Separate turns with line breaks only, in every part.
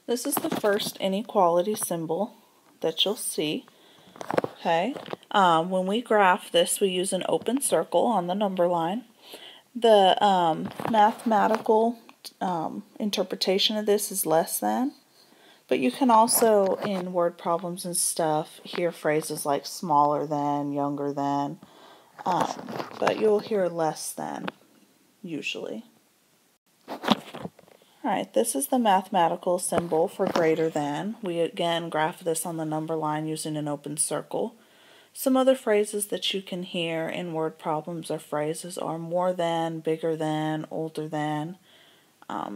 This is the first inequality symbol that you'll see. Okay, when we graph this, we use an open circle on the number line. The mathematical interpretation of this is less than, but you can also, in word problems and stuff, hear phrases like smaller than, younger than, but you'll hear less than usually. Alright, this is the mathematical symbol for greater than. We again graph this on the number line using an open circle. Some other phrases that you can hear in word problems or phrases are more than, bigger than, older than,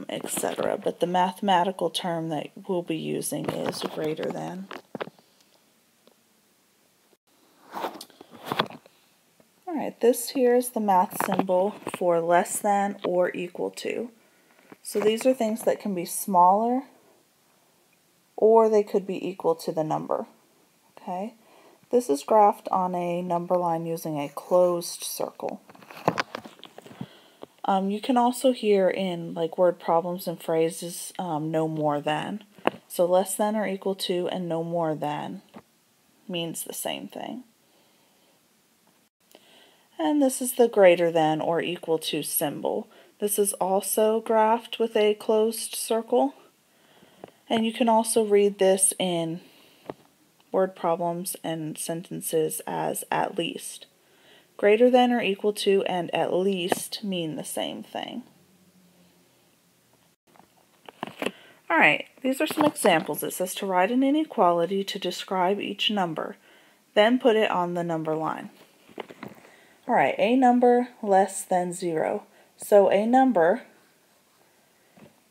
etc. But the mathematical term that we'll be using is greater than. Alright, this here is the math symbol for less than or equal to. So these are things that can be smaller or they could be equal to the number. Okay, this is graphed on a number line using a closed circle. You can also hear in like word problems and phrases no more than. So less than or equal to and no more than means the same thing. And this is the greater than or equal to symbol. This is also graphed with a closed circle. And you can also read this in word problems and sentences as at least. Greater than or equal to and at least mean the same thing. Alright, these are some examples. It says to write an inequality to describe each number, then put it on the number line. Alright, a number less than 0. So a number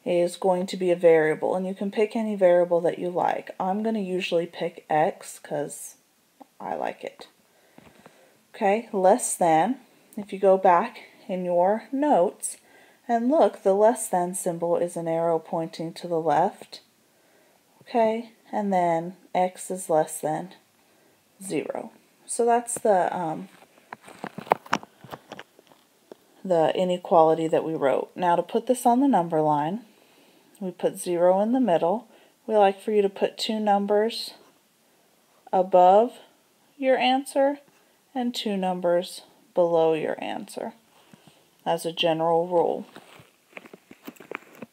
is going to be a variable, and you can pick any variable that you like. I'm going to usually pick x because I like it. Okay, less than, if you go back in your notes and look, the less than symbol is an arrow pointing to the left. Okay, and then x is less than 0. So that's the inequality that we wrote. Now to put this on the number line, we put 0 in the middle. We like for you to put two numbers above your answer and two numbers below your answer as a general rule.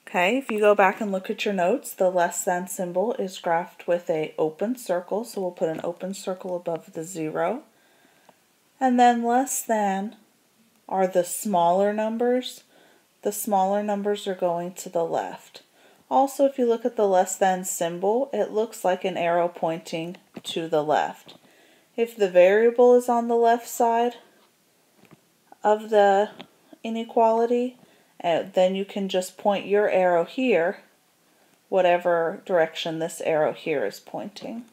Okay, if you go back and look at your notes, the less than symbol is graphed with an open circle, so we'll put an open circle above the 0. And then less than are the smaller numbers. The smaller numbers are going to the left. Also, if you look at the less than symbol, it looks like an arrow pointing to the left. If the variable is on the left side of the inequality, then you can just point your arrow here, whatever direction this arrow here is pointing.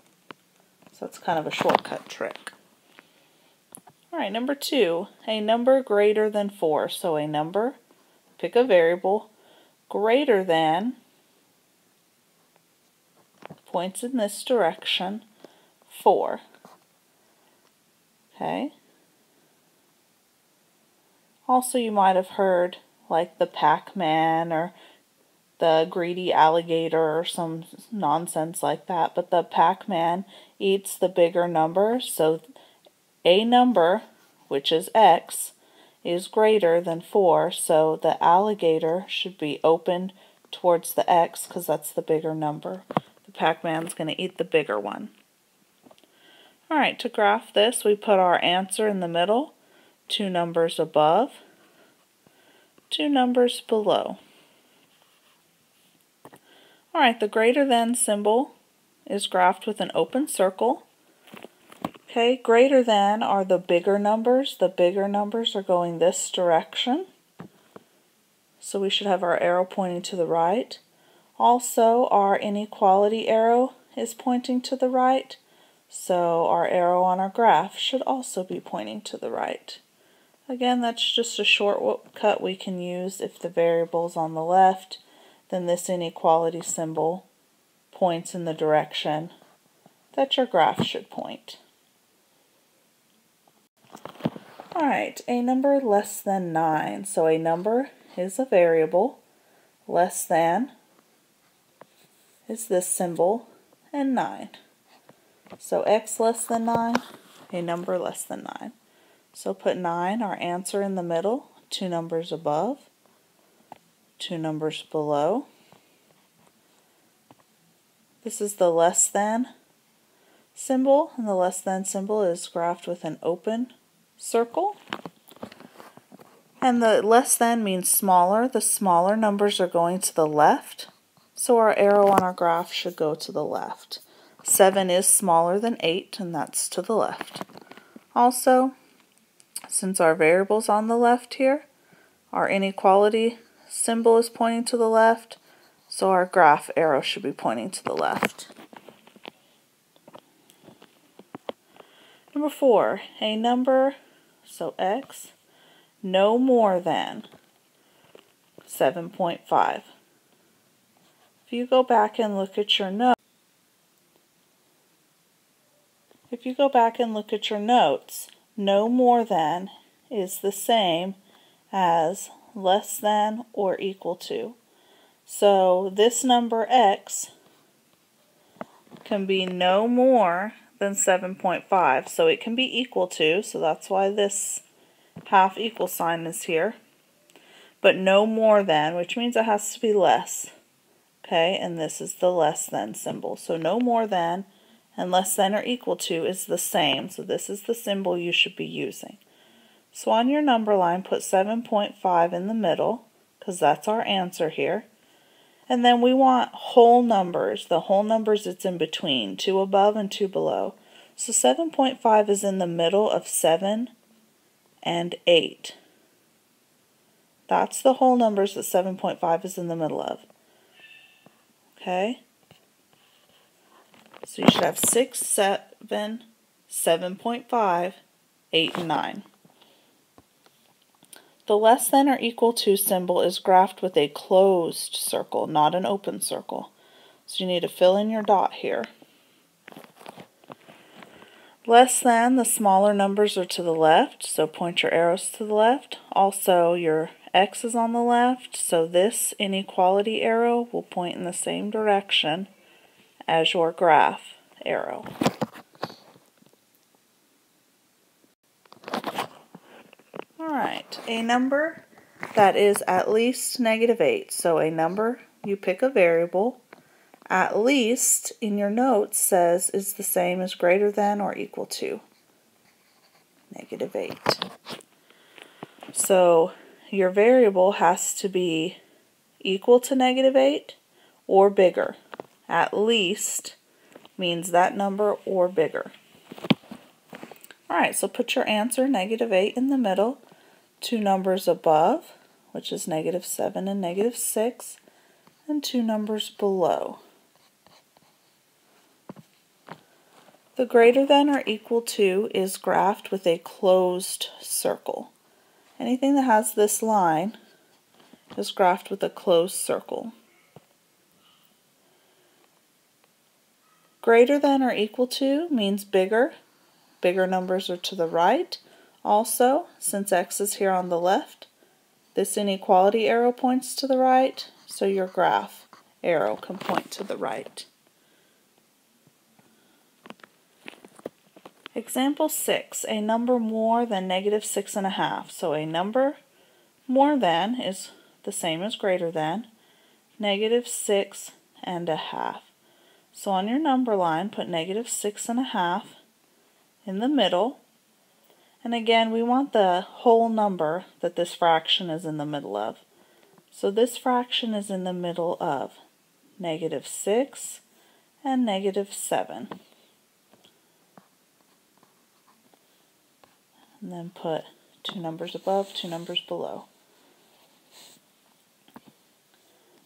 So it's kind of a shortcut trick. Alright, number 2, a number greater than 4. So a number, pick a variable, greater than, points in this direction, 4. Okay. Also, you might have heard like the Pac-Man or the greedy alligator or some nonsense like that, but the Pac-Man eats the bigger number, so a number, which is x, is greater than 4, so the alligator should be opened towards the x because that's the bigger number. The Pac-Man's going to eat the bigger one. Alright, to graph this, we put our answer in the middle, two numbers above, two numbers below. Alright, the greater than symbol is graphed with an open circle. Okay, greater than are the bigger numbers. The bigger numbers are going this direction. So we should have our arrow pointing to the right. Also, our inequality arrow is pointing to the right. So our arrow on our graph should also be pointing to the right. Again, that's just a shortcut we can use. If the variable is on the left, then this inequality symbol points in the direction that your graph should point. Alright, a number less than 9. So a number is a variable. Less than is this symbol, and 9. So x less than 9, a number less than 9. So put 9, our answer, in the middle, 2 numbers above, 2 numbers below. This is the less than symbol, and the less than symbol is graphed with an open circle. And the less than means smaller. The smaller numbers are going to the left, so our arrow on our graph should go to the left. 7 is smaller than 8, and that's to the left. Also, since our variable's on the left here, our inequality symbol is pointing to the left, so our graph arrow should be pointing to the left. Number 4, a number, so x, no more than 7.5. If you go back and look at your notes, no more than is the same as less than or equal to. So this number x can be no more than 7.5. So it can be equal to, so that's why this half equal sign is here. But no more than, which means it has to be less. Okay, and this is the less than symbol. So no more than and less than or equal to is the same. So this is the symbol you should be using. So on your number line, put 7.5 in the middle, because that's our answer here. And then we want whole numbers, the whole numbers it's in between, 2 above and 2 below. So 7.5 is in the middle of 7 and 8. That's the whole numbers that 7.5 is in the middle of. Okay? So you should have 6, 7, 7.5, 8, and 9. The less than or equal to symbol is graphed with a closed circle, not an open circle. So you need to fill in your dot here. Less than, the smaller numbers are to the left, so point your arrows to the left. Also, your x is on the left, so this inequality arrow will point in the same direction as your graph arrow. Alright, a number that is at least -8. So a number, you pick a variable, at least in your notes says is the same as greater than or equal to -8. So your variable has to be equal to -8 or bigger. At least means that number or bigger. Alright, so put your answer, -8, in the middle. 2 numbers above, which is -7 and -6, and 2 numbers below. The greater than or equal to is graphed with a closed circle. Anything that has this line is graphed with a closed circle. Greater than or equal to means bigger. Bigger numbers are to the right. Also, since x is here on the left, this inequality arrow points to the right, so your graph arrow can point to the right. Example 6, a number more than -6.5. So a number more than is the same as greater than -6.5. So on your number line, put -6.5 in the middle. And again, we want the whole number that this fraction is in the middle of. So this fraction is in the middle of -6 and -7. And then put 2 numbers above, 2 numbers below.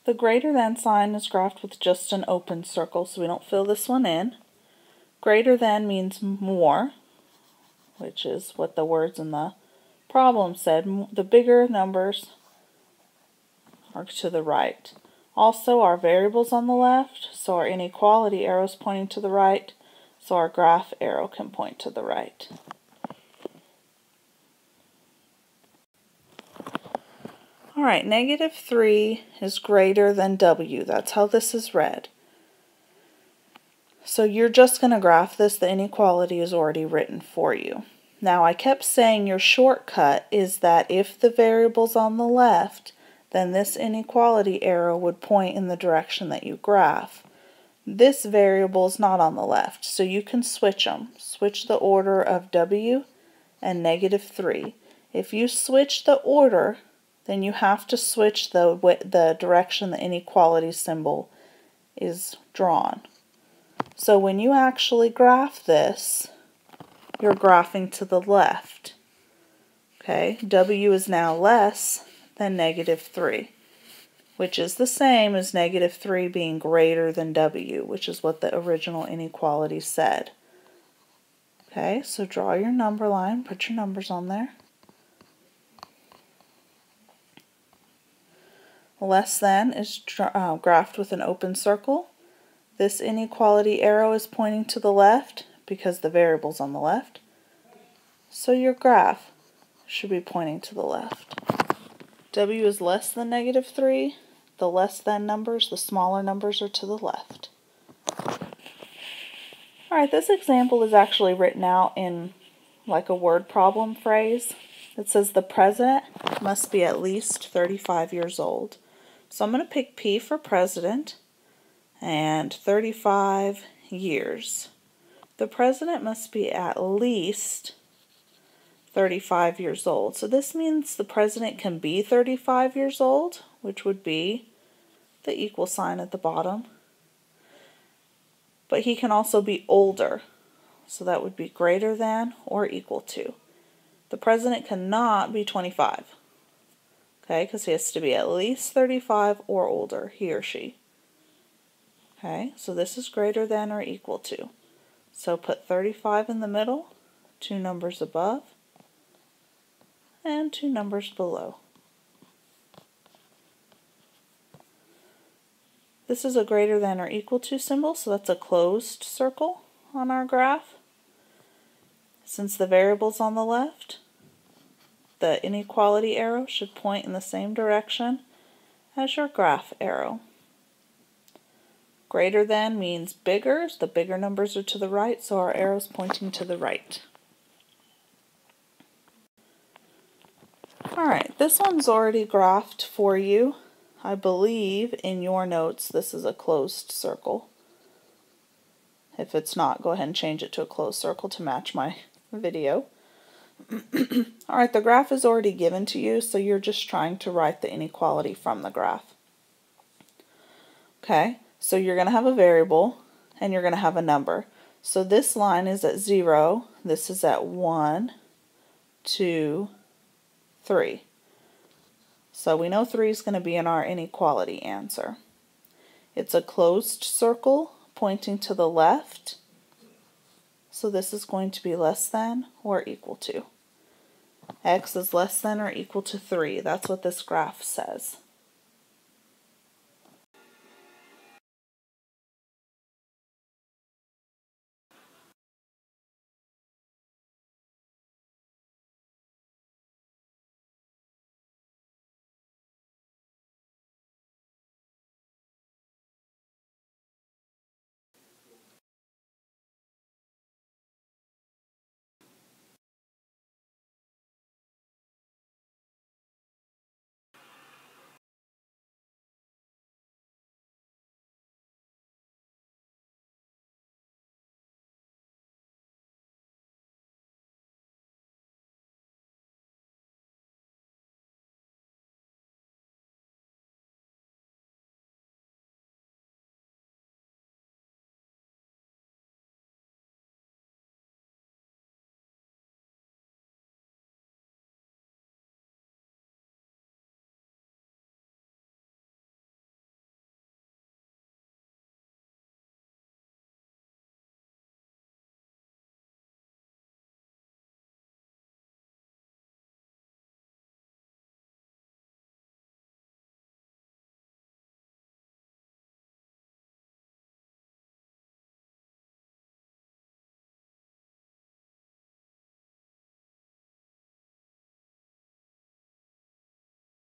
The greater than sign is graphed with just an open circle, so we don't fill this one in. Greater than means more, which is what the words in the problem said. The bigger numbers are to the right. Also, our variable's on the left, so our inequality arrow is pointing to the right, so our graph arrow can point to the right. Alright, -3 is greater than w. That's how this is read. So you're just going to graph this. The inequality is already written for you. Now I kept saying your shortcut is that if the variable's on the left, then this inequality arrow would point in the direction that you graph. This variable is not on the left, so you can switch them. Switch the order of W and -3. If you switch the order, then you have to switch the direction the inequality symbol is drawn. So when you actually graph this, you're graphing to the left. Okay, W is now less than -3, which is the same as -3 being greater than W, which is what the original inequality said. Okay, so draw your number line, put your numbers on there. Less than is graphed with an open circle. This inequality arrow is pointing to the left because the variable's on the left. So your graph should be pointing to the left. W is less than -3. The less than numbers, the smaller numbers are to the left. Alright, this example is actually written out in like a word problem phrase. It says the president must be at least 35 years old. So I'm going to pick P for president and 35 years. The president must be at least 35 years old. So this means the president can be 35 years old, which would be the equal sign at the bottom. But he can also be older. So that would be greater than or equal to. The president cannot be 25. Okay, because he has to be at least 35 or older, he or she. Okay, so this is greater than or equal to. So put 35 in the middle, 2 numbers above, and 2 numbers below. This is a greater than or equal to symbol, so that's a closed circle on our graph. Since the variable's on the left, the inequality arrow should point in the same direction as your graph arrow. Greater than means bigger, so the bigger numbers are to the right, so our arrow's pointing to the right. Alright, this one's already graphed for you. I believe in your notes this is a closed circle. If it's not, go ahead and change it to a closed circle to match my video. Alright, the graph is already given to you, so you're just trying to write the inequality from the graph. Okay, so you're going to have a variable and you're going to have a number. So this line is at 0, this is at 1, 2, 3. So we know 3 is going to be in our inequality answer. It's a closed circle pointing to the left. So this is going to be less than or equal to. X is less than or equal to 3. That's what this graph says.